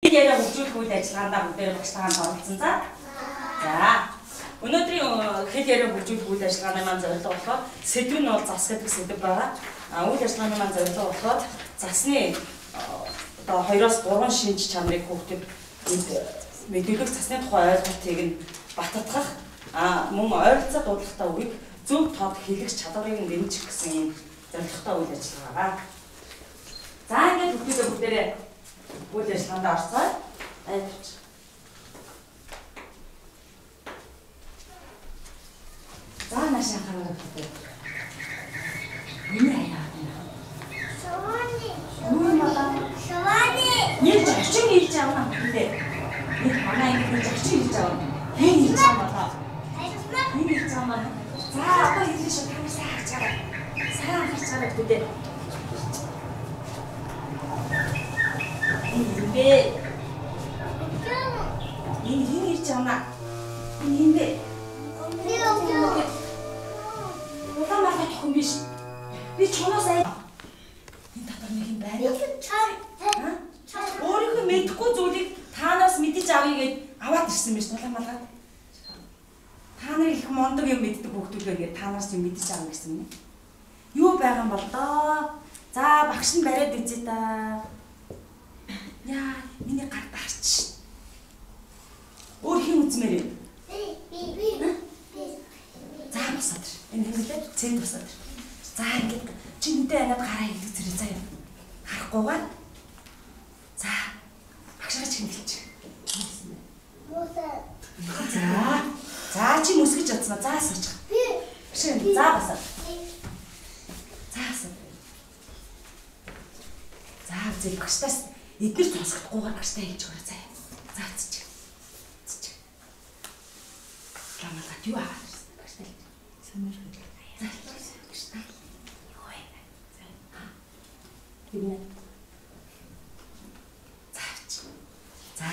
Яриа хөгжүүлэх үйл ажиллагаанд бүгдээр багштайхан оролцсон за. За. Өнөөдрийн хэл яриа хөгжүүлэх үйл ажиллагааны маань зорилго болохоор сэдв нь бол зас гэдэг сэдв байгаа. Үйл ажиллагааны маань зорилго болохоор засны одоо 2-оос 3 шинж чанарыг хүүхдэд мэдүүлэх засны тухай ойлголтыг нь баттгах мөн ойролцоо дуудлагатай үгийг зөв тод хэлэх чадварыг нэмжих гэсэн юм зорилготой үйл ажиллагаа байгаа. За ингээд бүгдээрээ үйл ажиллагаанд орцгоо. Айлч. За маш анхаарал тавьдаг. Энэ аяа. Шавани. Нэг зочин хийж авна гэдэг. Нэг манай ингэ зочин хийж авна. Хэн хийж авна. Хэн хийж авна. За одоо хэлээ шүү. Сайн харцгаа. Сайн харцгаа гэдэг. Инбэ. Энэ хин ирж байна. Энэ инбэ. Улаан махад хүн биш. Би чоноо сайн. Энэ татар нэг юм байна. Өөрийнхөө мэдэхгүй зүйлийг таанаас мэдэж авъя гэж аваад ирсэн биш улаан малгад. Та нар их мондог юм мэддэг хүүхдүүдээ гэж таанаас юм мэдэж авна гэсэн юм. Юу байгаа юм бол доо. За багш нь бариад үзье та. Яа, миний гар дарч. Өөр хин үзмээр юм. Би. За босоод. Энэ хэмлээ цэнд босоод. За ингээд чиндээ анаад гараа хэлэх зэрэг заяа. Харахгүйгээр. За. Багшаач хэмлэж. За. За чи мөсгөж чадсан. За сууч. Шин. За босоод. За босоод. За зөв багштаас эдгээр сонсохдохгүйгээр багштай хэлж өгөө заяа. За цэч. Цэч. Ламалгад юу аваад ирсэн багштай хэлж. Самар хэл. За багштай. Юу вэ? За. Гинэ. За. За.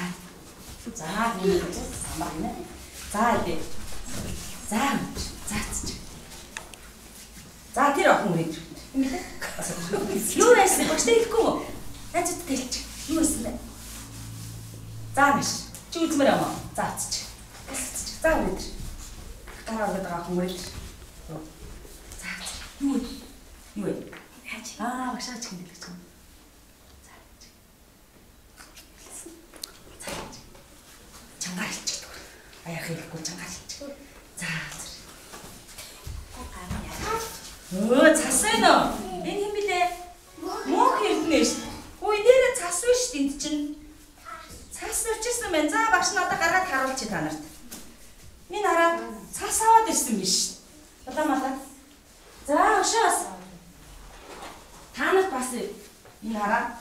За гинэ. Самар гинэ. За дээ. За. За цэч. За тэр охин үрээд. Юу байсан багштай хэлэхгүй юу? Наач тэлч. Юу байсан бэ? За биш. Чи үзмээр юм аа. За цэч. За үрээд. Гараа өгöd байгаа хүн үрээд. За. Юу вэ? Юу вэ? Хаач. Багшаач хэмдэлж байгаа. За. За. Чангаар хэлчих. Аяа хэлэхгүй чангаар хэлчих. За. Цас байна уу? Энэ хэм билээ? Мөнх хэрднэ ш. Хөөе нэрээ цас биш тэнд чинь. Цас өчсөн байна. За багш надад гаргаад харуулчих та нарт. Минь хараа цас аваад ирсэн биш. Удаа малаа. За өшөөс. Та нарт бас энэ хараа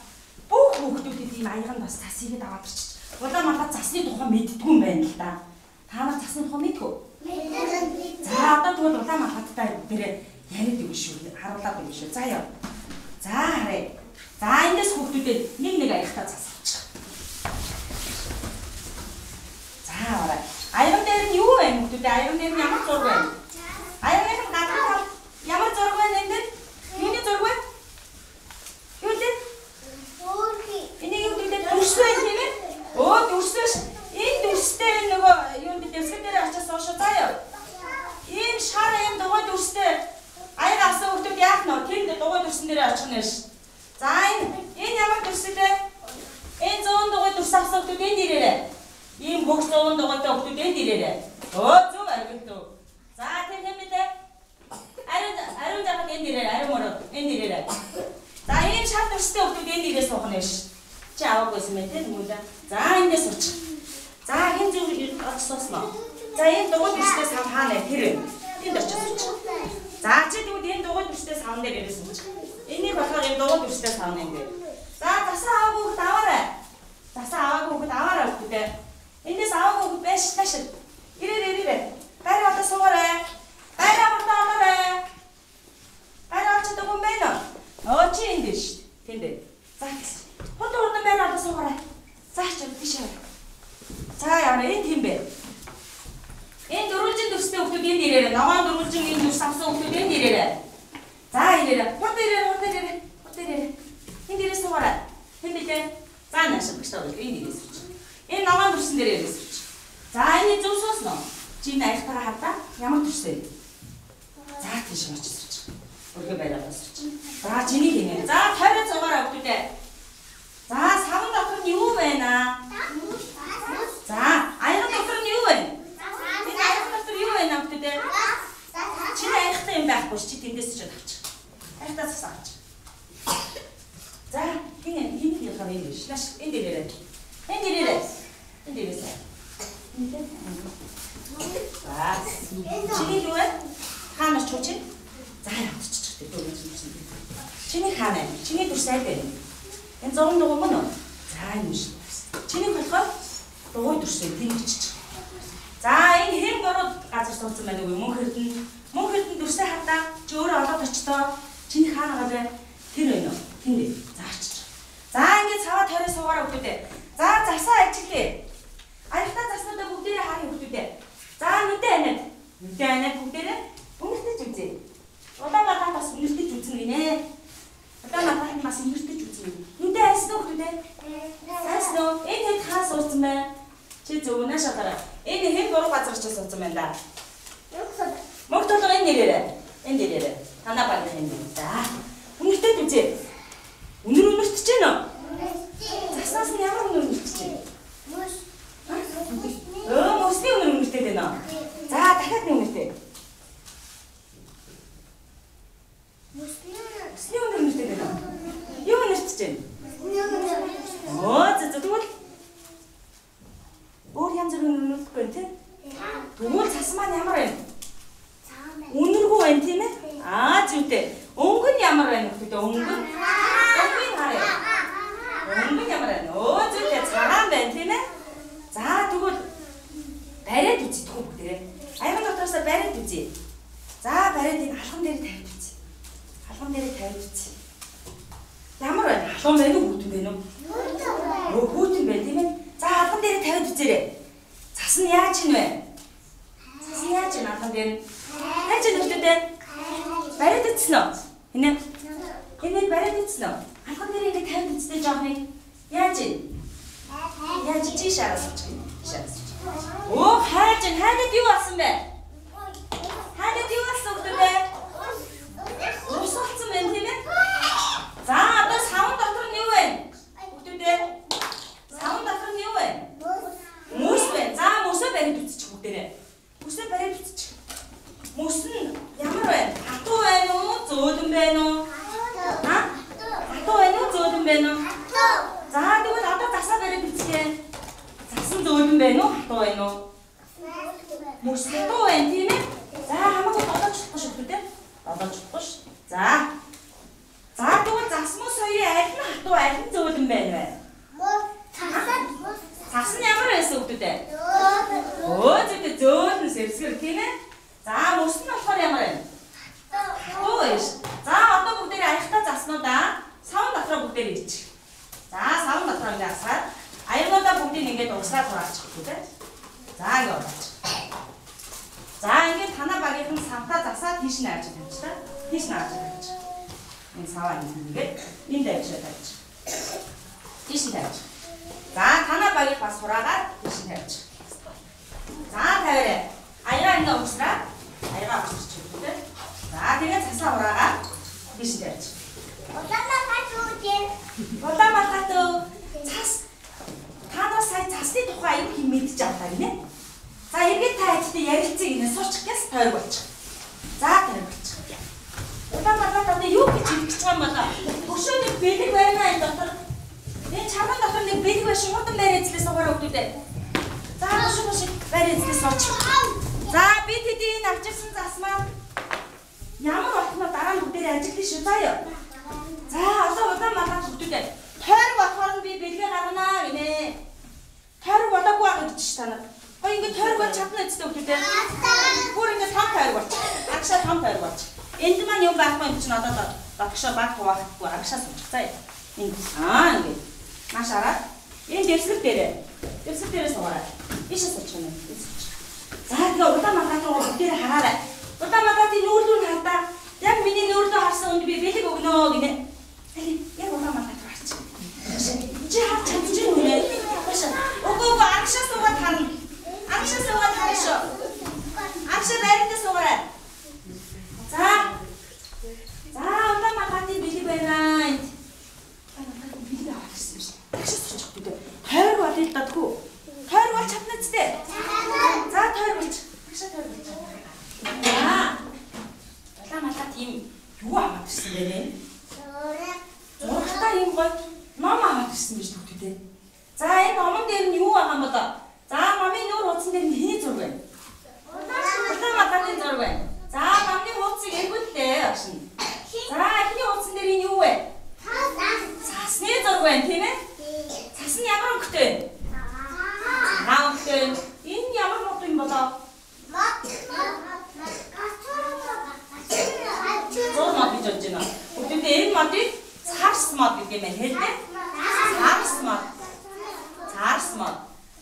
бүх хүүхдүүдэд ийм аяган бас цасыг аваад ирчих. Удаа малаа цасны тухай мэддгүй юм байна л да. Та нар цасны тухай мэдгүй? Мэдгүй. За одоо тэгвэл удаа малаадтай дээрээ яриад юм шүү. Харуулаад юм шүү. За яа. За харъя. За эндээс хүүхдүүдэд нэг аягтаа цас авчих. За аваа. Аян дээр нь юу вэ хүүхдүүдээ? Аян дээр нь ямар зураг байна? Аяны гадна ямар зураг байна энэ дээр? Юуны зураг вэ? Юу дээ? Энийг юу гэдэг дүрс байна тийм ээ? Оо дүрс биш. Энэ дүрстэй нөгөө юу гэдэг дэвсгэр дээр очиж суушаа заяа. Ийм шар юм дугуй дүрстэй. Аяг авсан хүүхдүүд яах нь вэ? Тэнд дугуй дүрсэн дээр очих нь ш. За энэ ямар дүрс вэ? Энэ 100 дугуй дүрс авсан хүүхдүүд энд ирээрэй. Ийм хөгс 100 дугуйтай хүүхдүүд энд ирээрэй. Оо зөв аргилтөө. За тэр хэмэдэ. Ариун жахад энд ирээрэй. Ариун мөрөө энд ирээрэй. За ийм шар дүрстэй хүүхдүүд энд ирээ суух нь ш. Чи аваагүйсэн мэн тэр нүдэ. За эндээс сууч. За хин зөв оцсоосноо. За энэ дугуй дүрстэй сав хаана тэр. Тэнд очиж сууч. За чи тэгвэл энэ дугуй дүрстэй савн дээр ирсэн ч. Энийг болохоор энэ дугуй дүрстэй савн энэ дээр. За засаа аваагүй хөхд аваарай. Засаа аваагүй хөхд аваарай хөхдөө. Эндээс аваагүй хөхд байж тааш. Ирээрэй. Гайр одоо суугаарай. Гайр аваарай. Гайр авч даггүй байна. Оо чи энэ дээр шүү. Тэнд дээр. За гэсэн. Хот урд байна одоо суугаарай. Заач тийш. За яа энэ тийм бэ. Энэ дөрвөлжин дүрстэй хүүхдүүд энд ирээрэй. Ногоон дөрвөлжин энэ дүрс авсан хүүхдүүд энд ирээрэй. За ирээрэй. Хот ирээрэй. Энд ирээ суугаарай. Хэн билээ? За хаана ашиглагч таа энэ нэрээс үүч. Энэ наваа төрсөн дээр ярээс үүч. За энэ зөв сууснаа. Чи энэ аягтайгаа хардаа ямар төрсөн? За тийш очиж. Өргөө байраа босч. За чиний хийнэ. За тойроо цугаараа өгдөө. За савн дотор нь юу байна? За аяга дотор нь юу байна? Энэ аяга дотор юу байна өгдөө? Чиний аягтай юм байхгүй чи тэндээс ч авч. Аягтаа засаач. За хин ялгаа юм биш. Наш энэ дээрээ. Энэ дээрээ. Энэ дээрээ. За чиний юу вэ? Хаанаас чууч? За явчих дээ дөрөв чинь. Чиний хаана вэ? Чиний дүр сайн байна. Энэ зургийн дугуй мөн үү? За юм шиг. Чиний болохоор дугуй дүрсээ тэнэгч. За энэ хэн бороо газар суудсан байна уу? Мөн хэрдэн дүрсээ хатаа чи өөрөө олоод очтоо. Чиний хаана байгаа вэ? Тэр байна уу? Тэнд. За очиж. За ингээд цаваа тойроо суугаараа өгдөө. За засаа ажилтээ. Аягтаа заснуудаа бүгдээрээ харъя өгдөө. За нүдэ анаад. Нүдэ анаад бүгдээрээ өнгөртөж үзье. Улаан бас өнгөртөж үзнэ гинэ. Улаан бас өнгөртөж үзнэ. Нүдэ айсан уу хөтөдөө? Айсан уу? Энэ хэд хаас уусан бэ? Чи зөвнөө шатараа. Энэ хэд гурав газар ч суудсан байна да. Мөгт толгой энэ нэрээрээ. Энэ дээрээ. Танаа баг энэ. За. Өнгөртөж үзье. Өнгөртөж чинь үү? Заснаас нь ямар өнгөртөж чинь? Мөсний өнгөртөж байна. За дахиад нэг өнгөртөж. Мөсний өнгөртөж байна. Юу өнгөртөж байна? Тэгвэл өөр янз бүрийн өнгөртөхгүй байна тий? Тэгвэл цас маань ямар байна? Үнэргүй байна тийм ээ? Зүйтэй. Өнгөн ямар байна гэдэг өнгөн? Өнгөн харъя. Өнгөн ямар байна? Зүйтэй цагаан байна тийм ээ? За тэгвэл бариад үзье тэгвэл бүгдээ. Аяга дотроос бариад үзье. За бариад энэ алхам дээр тавьж үзье. Алхам дээр тавьж үзье. Ямар байна? Алхам байна уу хүүтэн байна уу? Хүүтэн байна тийм ээ? За алхам дээр тавьж үзээрэй. Цас нь яаж ийн вэ? Цас нь яаж ийн алхам дээр? Яаж ийн хөтөдөө? Бариад үзсэн үү? Хинэ? Энэ бариад үзсэн үү? Алхам дээр ингэ тавьж үзтээ жоох нэг яаж ийн? Яаж чи шарас чи? Шарас. Хайж ин хайдад юу болсон бэ? Хайдад юу болсон хөтөдөө? Ус болсон байна тийм ээ? За одоо савн дотор нь юу вэ? Хөтөдөө? Савн дотор нь юу вэ? Мөс байна. За мөсөө бариад үзчих бүгдээрээ. Мөсөө бариад үзчих. Мөс нь ямар байна? Хатуу байна уу? Зөөлөн байна уу? Хатуу байна уу? Зөөлөн байна уу? За тэгвэл одоо засаа бариад үзье. Засан зөөлөн байна уу? Хатуу байна уу? Мөс хатуу байна тийм ээ? За хамаагүй бодож чадахгүй шүү дээ. Бодож чадахгүй ш. За тэгвэл зас мөс хоёрын аль нь хатуу аль нь зөөлөн байна вэ? Цас нь ямар байсан хөлтөдөө? Зүйтэй зөөлөн сэвсгэр тийм ээ? За мөс нь болохоор ямар байна? Хатуу байж. За одоо бүгдээрээ аягтаа заснуудаа савн дотроо бүгдээрээ ирчих. За савн дотроо ингээд асаад аягнуудаа бүгдийг ингээд уусгаад хураачих хөлтөдөө. За ингээд ураач. За ингээд танаа багийнхан савтаа засаад тийш нь авч тавьчих та. Тийш нь авч тавьчих. Энэ саваа ингээд энд авчираа тавьчих. Тийш нь тавьчих. За танаа багийг бас хураагаад тийш нь тавьчих. За тавиарай. Аяга ингээ уусраа. Аяга уусчих үү. За тэгээд цасаа ураагаад тийш нь тавьчих. Улаан мататуу. Цас. Танаа сая цасны тухай аюу хэм мэдж авлаа гинэ. За эргээд та ажилтаа ярилцъя гинэ суучих гэс тойрог болчих. За тойрог болчих. Улаан мататаа юу гэж хэлж байгаа юм болоо? Өшөөний бэлэг байна энэ дотор. Энэ чамд дотор нэг бэлэг ба шугуудан байр эзлээ суугаар өгдөө. За шугууш байр эзлээ сууч. За би тэдийн авчирсан засмаа. Ямар болтноо дараа нь бүгдээ ажиллах шүү заяа. За одоо улаан матат өгдөө. Тойрог болохоор би бэлгээ гарганаа гинэ. Тойрог болоогүй байгаа гэж танаа. Гоо ингэ тойрог бол чадна гэжтэй өгдөө. Бүр ингэ том тойрог болч. Агшаа том тойрог болч. Энд маань юм байхгүй юм чинь одоо багшаа баг хуваахгүй агшаа суучих заяа. Энд ингэ. Маш араа. Энэ дэвсгэр дээрээ суугаарай. Ийшээ суучих юм. За тэгээ улаан мататаа бүгдээр хараарай. Улаан мататын нүүрлүүн хардаа. Яг миний нүүрлөө харсан үнд би бэлэг өгнө гинэ. Яг улаан матат харч. Чи харч чадчих. энэ номон дээр нь юу байгаа юм бэ? За номын нөр утсан дээр нь хэний зураг вэ? Улаанбаатарын зураг байна. За номны утсыг эргүүллээ агшин. За эхний утсан дээр энэ юу вэ? Цасны зураг байна тийм ээ? Цас нь ямар өнгөтэй? Өнгөтэй. Энэ ямар мод юм болоо? Зураг мод гэж болж байна. Бүгдээ энэ модыг царс мод гэдэг юм байна хэлээ. Царс мод. Царс мод.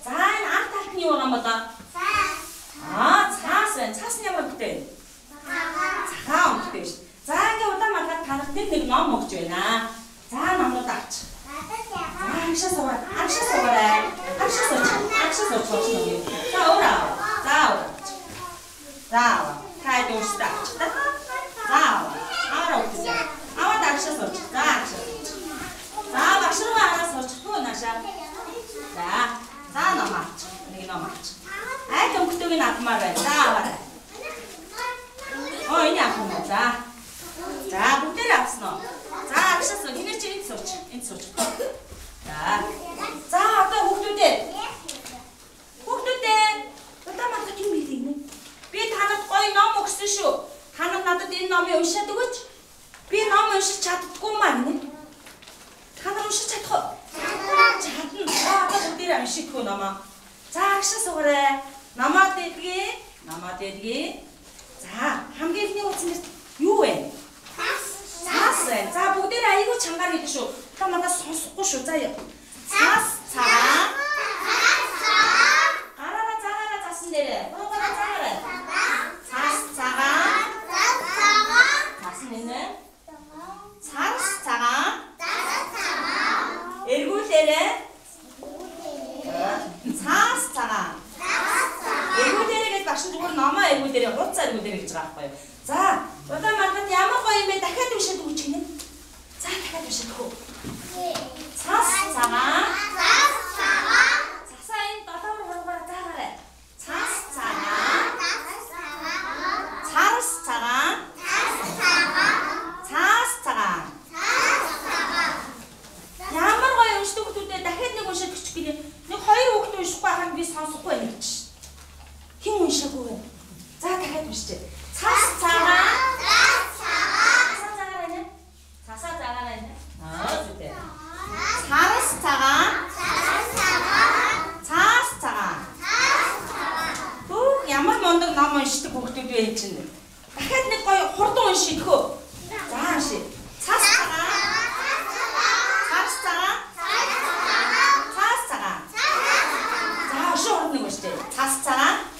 За энэ анх талт нь юу байгаа юм болоо? Цаас байна. Цаас нь ямар өнгөтэй? Цагаан өнгөтэй шүү. За ингээ Улаанбаатар танах нэг ном өгч байна. За номнууд авч. Агшаа суугаа. За ураа. За тайд уустаа. За аваа өгч. Аваад агшаа сууч. За агшаа. За багшруу араас суучихгүй наашаа. За ном авч. Нэг ном авч. Айд өнгөтэйг нь авмаар байна. За аваарай. Энэ авах юм уу? За бүгдээр авсан уу? За агшаа сууч. Хинэ чи энд сууч. За одоо хүүхдүүдээ. Улаанбаатар юм хэлээ нэ. Би танад гоё ном өгсөн шүү. Танад надад энэ номыг уншаад өгөөч. Би ном уншиж чаддаггүй маа гинэ. Танад уншиж чадах уу? Чадна. Одоо бүгдээр уншихгүй номоо. За агшаа суугаарай. Намаа дээдгээ. За хамгийн ихний утсан дээр юу вэ? Цаас байна. За бүгдээр аягүй чангаар хэлнэ шүү. Та надад сонсохгүй шүү. Заяа. Цаас цагаан. Гараараа заасан дээрээ. Гараараа. Цаас цагаан. Цаас нэ. Цаас цагаан. Эргүүлээрээ. Цаас цагаан. Эргүүлээрээ гэж багш зүгээр номоо эргүүлээрээ хуцаа эргүүлээрээ гэж байгаа байхгүй юу? За Улаанбаатарт ямар гоё юм бэ? Дахиад уншаад өгч гинэ. За дахиад уншаад өгөө. Цаас цагаан. Цасаа энэ долоор хургаараа заагаарай. Цаас цагаан. Цаас цагаан. Ямар гоё уншдаг хүмүүстээ дахиад нэг уншаад өгч гинэ. Нэг хоёр хүүхэд уншихгүй байхад би сонсохгүй байна гэж. Хэн уншаагүй вэ? За дахиад уншиж. Цаас цагаан. Цасаа заагаарай нэ. Зүтэй. Цаас цагаан. Ямар мондог ном уншдаг хүүхдүүд вэ чинь. Дахиад нэг гоё хурдан уншидхөө. За унши. Цаас цагаан. За шууд нэг уншиж. Цаас цагаан.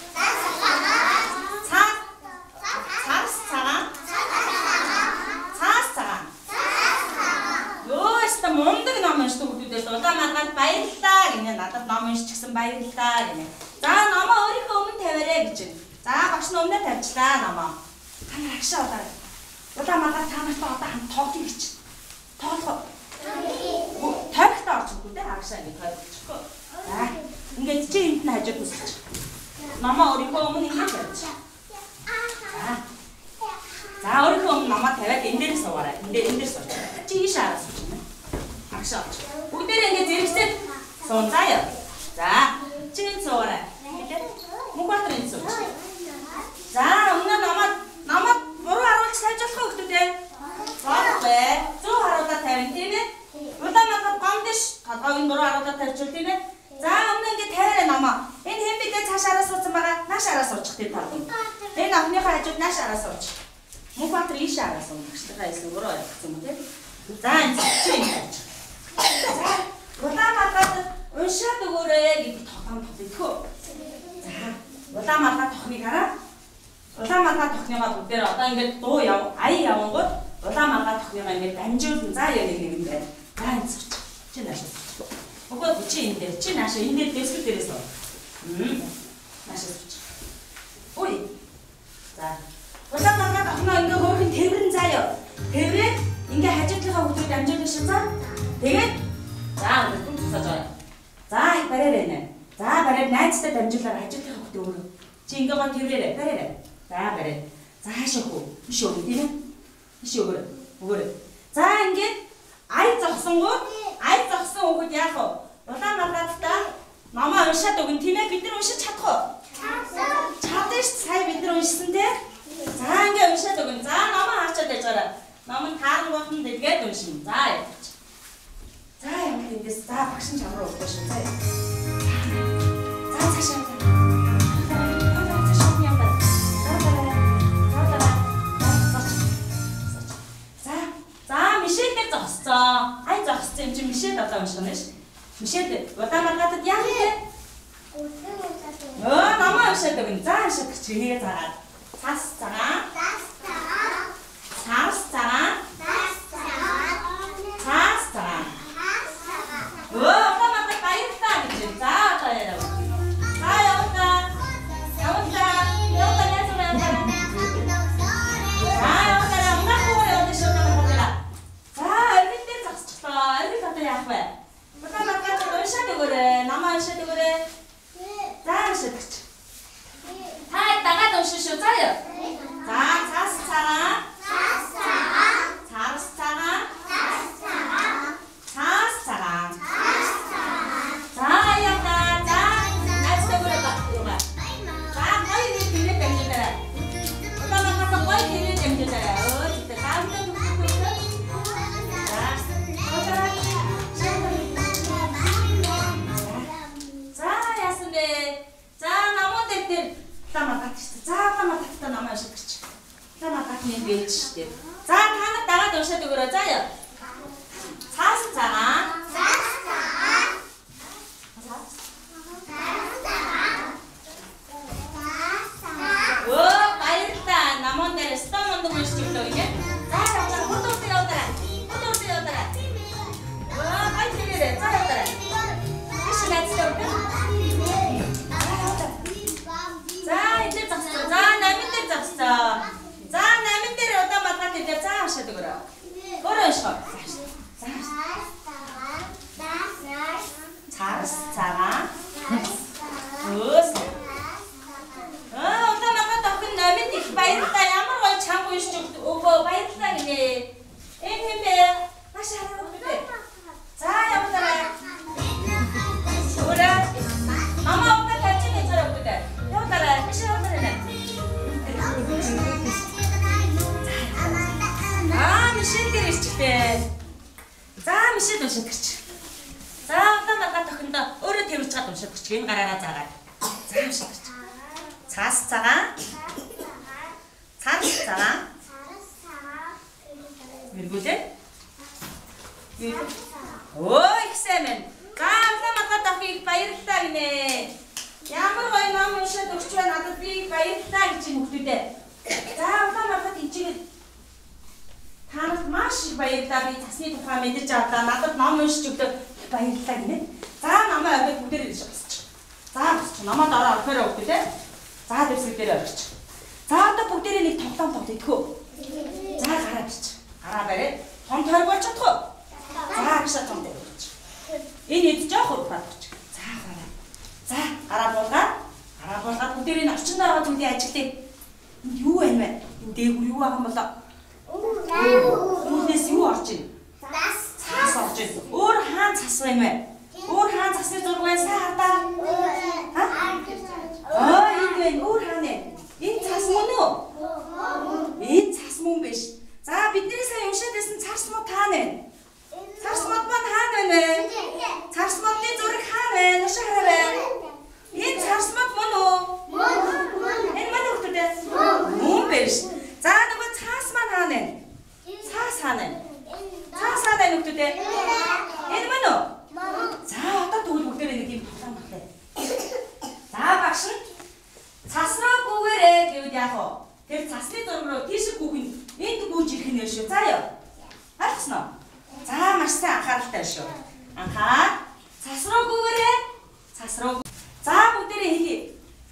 Мондөг ном уншдаг хүмүүстээс Улаанбаатарт баярлалаа гинэ. Надад ном уншчихсан баярлалаа гинэ. За номоо өөрийнхөө өмнө тавиарай гэж байна. За багш нь өмнө тавьчлаа номоо. Та агшаа удаа. Улаанбаатар та нартай одоо хамт тоглоё гэж. Тоглох. Тавихтаа орчихгүй дээ агшаа ингэ тавьчихгүй. За ингээд чи энд нь хажууд үсчих. Номоо өөрийнхөө өмнө ингэ тавьчих. За өөрийнхөө өмнө номоо тавиад энэ дээр суугаарай. Энэ дээр сууч. Чи ийш араас сууч. Бүгдээрээ ингэ зэрэгцээд суун заяа. За чинь суугаарай. Мөнхбаатар энэ сууч. За өмнө намайг буруу харуулж сайж болох хүмүүстээ. Зоохгүй. 100 харуулаад тавина тийм ээ. Улаанбаатар гомдш толгойг нь буруу харуулаад тавьчихвал тийм ээ. За өмнө ингэ тавиарай номоо. Энэ хэн бидээ цаашаараа суусан байгаа. Наашаараа суучих тийм тал. Энэ охиныхаа хажууд наашаараа сууч. Мөнхбаатар ийш араа суух багшлахаа эсвэл буруу ойлгосон юм тийм. За энэ чинь. Улаанбаатарт уншаад өгөөрэй гэдэг тоглоом тоглоё. За Улаанбаатар тохныг хараа. Улаанбаатар тохныгаа бүгдээр одоо ингээд дуу явангууд Улаанбаатар тохныгаа ингээд дамжуулсан. За яа нэг юм байна. За энэ сууч. Чи наашаа. Өгөө чи энэ дээр. Чи наашаа энэ дээр дэвсгэр дээрээс суу. Наашаа сууч. Ой. За Улаанбаатар тохноо ингээд өөрхөн тэрвэрэн заяа. Тэрвэрээ ингээ хажуудлынхаа хүүхдүүд дамжуулах шин за. Тэгээд за бүгд тусаж байгаа. За бариарай нэ. За бариад найзтай дамжуулаад хажуудлынхаа хүүхдээ өөрөө. Чи ингээ гоо тэрвэрээ бариарай. За бариад. За хаашаа хөө. Биш өөр тийм ээ. Биш өөр. За ингээд ай зогсон хүүхэд яах вэ? Улаан маргаадтай намаа уншаад өгнө тийм ээ бид нар уншиж чадах уу? Чадсан шүү сая бид нар уншсан те. За ингээ уншаад өгнө. За намаа харчаад яжаарай. Ном нь таарн болон дэлгээд уншина. За яваач. За юм эндээс за багш нь чамруу өгөх шүү. За. За цаашаа. Ай зогссон юм чи мишээд одоо уншина ш. Мишээд удаа маргаадад яах вэ? Намаа уншаад өгнө. За уншаад чи нэгэ заагаад. Цаас цагаан. Цаас цагаан. Цаас цагаан. Удаа маргаад баярлалаа гэж. За одоо яа. За яваа. Яваа. Яваа яцгаа. За яваа. Унахоо яваа шүү дээ. За элбитээр зогсчихлоо. Элбит одоо яах вэ? Удаа маргаад уншаад өгөөрэй. Намаа уншаад өгөөрэй. За уншаад өгч. Та дагаад уншиж шүү. За яа. За цаас цагаан. Цаас цагаан. Цаас цагаан. Цаас цагаан. Цаас цагаан. Цаас цагаан. За яваа. За найсгаараа бат. За гоё нэг хэлээд амжаарай. Удаа маргаад гоё хэлээд амжаарай. Өө тийм таамтай төгсөхгүй. За яасан бэ? За намууд дээр тамагат шүү. За тамагаттай намаа шиг гэж. Тамагат нэг бэлж шүү. За та нар дагаад уншаад өгөөрэй. За яа. Цаас цагаан. Цаас цагаан. Цаас цагаан. Оо баярлалаа. Намууд дээр стомонд уншиж өглөө ингэ. За яваа. Хотод яваа. Хотод яваа. Оо баярлалаа. За яваа. Биш найзтай үү? За энэ зогсоо. За 8 дээр зогсоо. За 8 дээр удаа маргаат дээр цаа уншаад өгөөрэй. Өөрөө уншгаа. Цаас цагаан. Өөс. Удаа маргаат охин 8 их баярлалаа. Ямар гоё чанга уншиж өгөө баярлалаа гинэ. Энэ бэ? Маш хараа өгдөө. За яваа. Ora. Mama udah kaji nih cara udah. Ya udah, bisa udah nih. Мишель дээрч тээ. За мишель уншаад гэрч. За удаа маргаат охиндоо өөрөө тэрвэрч чад уншаад гэрч. Энэ гараараа заагаад. За уншаад гэрч. Цаас цагаан. Цаас цагаан. Мэргүүлээ. Оо их сайн байна. За удаа маргаат охин баярлалаа гинэ. Ямар гоё ном уншаад өгч байна. Надад би баярлалаа гэж хүмүүстээ. За удаа маргаат ичгээд танад маш их баярлалаа. Би цасны тухай мэдэрч авлаа. Надад ном уншиж өгдөө баярлалаа гинэ. За намайг аваад бүгдээрээ ирж босч. За босч. Намайг дараа орхороо өгдөө те. За дэвсгэр дээр орчих. За одоо бүгдээрээ нэг тоглоом тоглоё. За гараад ич. Гараа бариад том тойрог болж чадах уу? За агшаа том дээр өгч. Энэ эд жоох урдаач. За гараа. За гараа буулгаад бүгдээрээ орчинд байгаа зүйлийг ажиглая. Энд юу байна вэ? Энд дээгүүр юу байгаа юм болоо? Үүнээс юу орж ийн? Цаас орж ийн. Өөр хаан цас байна вэ? Өөр хаан цасны зураг байна сайн хардаа. Энэ байна өөр хаан ээ. Энэ цас мөн үү? Энэ цас мөн биш. За бидний сайн уншаад байсан цас мод хаана вэ? Цас мод маань хаана байна вэ? Цас модны зураг хаана вэ? Нуш хараа. Энэ цас мод мөн үү? Энэ мань өгтөдөө. Мөн биш. За нөгөө цаас маань хаана вэ? Цаас хаана вэ? Цаас хаана вэ өгтөдөө? Энэ мань үү? За одоо тэгвэл бүгдээрээ нэг юм тоглоом болтой. За багш нь цас руу гүгээрээ гэвэл яах вэ? Тэр цасны зураг руу тийш гүгэн энд гүйж ирэх нэ шүү. За яа. Харсан уу? За маш сайн анхааралтай шүү. Анхаа. Цас руу гүгээрээ. Цас руу. За бүгдээрээ хэлье.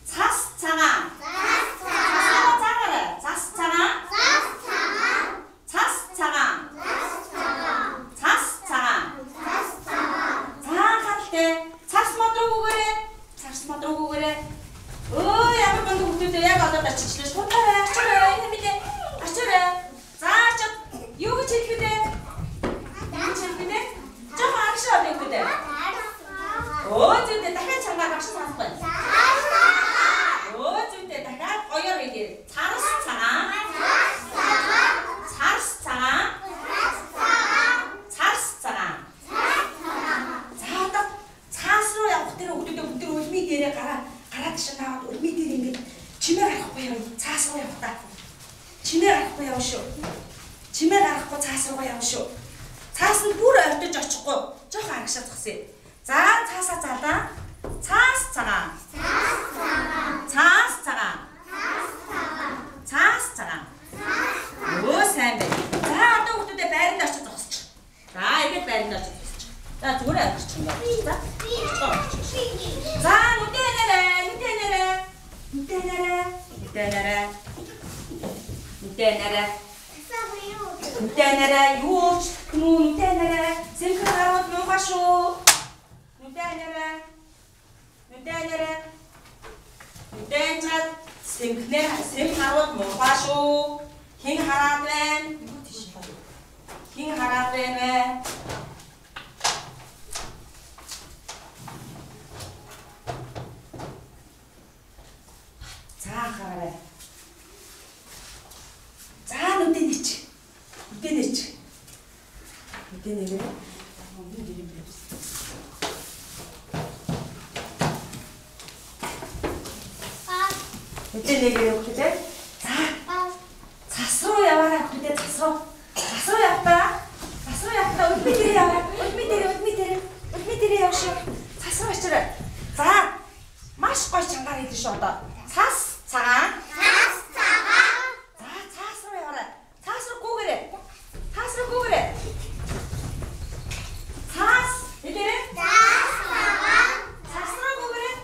Цас цагаан. Цас цагаан. Цагаараа. Цас цагаан. Цас цагаан. Цас цагаан. Цас цагаан. Цас цагаан. Цас цагаан. За хаттай. Цас мод руу гүгээрээ. Цас мод руу гүгээрээ. Өө ямар гонд хүүхдүүд яг одоо очичлаа. Шуудаа ачаарай. Энэ мэдээ. Ачаарай. За ачаад юу гэж хэлэх вэ? Юу гэж хэлэх вэ? Жоо агшаа өгөх үү? багш сонсох байна. Өө зүйтэй дахиад гоёор хэлээ. Царс цагаан. Царс цагаан. Царс цагаан. За одоо цаас руу явах тэр хүүхдүүд бүгд үлмий дээрээ гараад шин таваад үлмий дээр ингэж чимээ гарахгүй яв. Цаас руу явах та. Чимээ гарахгүй яв шүү. Чимээ гарахгүй цаас руугаа явна шүү. Цаас нь бүр ойртож очихгүй. Жоохон агшаа зогсъё. За цаасаа залаа. Цаас цагаан. Цаас цагаан. Цаас цагаан. Өө сайн байна. За одоо хүүхдүүдээ байранд очиж зогсчих. За ингээд байранд очиж зогсчих. За зүгээр авчиж юм байна. За нүдэнэрэ юу ч нүдэнэрэ сэнхэр гарууд муухай шүү. Нүдэнэрэ нүдэнчад сэнх гарууд муухай шүү. Хин хараад байна. Хин хараад байна. За хараа. За нүдэнэч. Нүдэнэрэ. нүдэнэрэ өгдөө. За. Цас руу яваарай өгдөө цас руу. Цас руу явтаа. Цас руу явтаа үлми дээр яваа. Үлми дээр явшаа. Цас руу очираа. За. Маш гоё чангаар хийдэж шүү одоо. Цас цагаан. За цаас руу яваарай. Цаас руу гүгээрэй. Цаас руу гүгээрэй. Цаас идэрэ. Цаас руу гүгээрэй.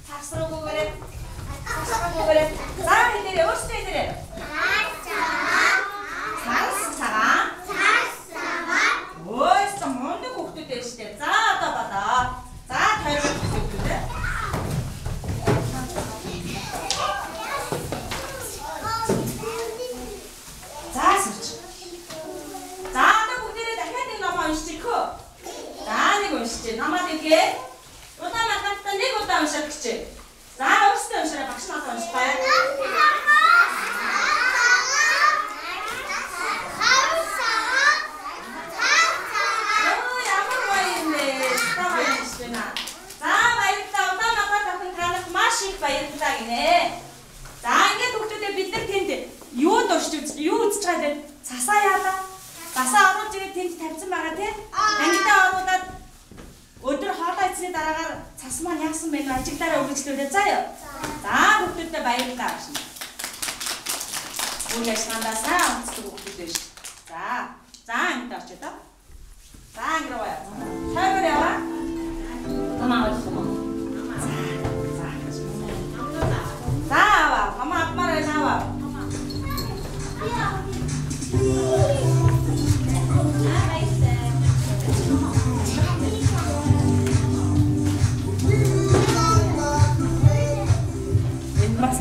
Цаас руу гүгээрэй. За идэрэ өөрсдөө идэрэ. Цаас цагаан. Өөс мундаг хүүхдүүд дээ штэ. За одоо бодоо. За тойрог хүүхдүүд. Намаад игээ. Удаа математикт нэг удаа уншаад гिचээ. За өөрсдөө уншаарай багш надад уншбай. Ямар гоё юм бэ? За баярлалаа. Удаа математикт танах маш их баярлалаа гинэ. За ингээд хүүхдүүдээ бид нар тэнд юу үзэж байгаа вэ? Цасаа яалаа. Цасаа оруулж ирээд тэнд тавьсан байгаа тийм. Ангидаа оруулаад өдөр хоолой идсний дараагаар цас маань яасан бэ? Ажиглаараа үргэлжлүүлээ заяа. За хүүхдүүдэд баярлалаа гэж. Үйл ажиллагаандаа сайн онцлог хүүхдүүд байна шүү. За ангид очоо доо. За ангид руу яваа. Тойроо яваа. Хамаа олсон юм. За аваа. Хамаа апмаар аваа. Mas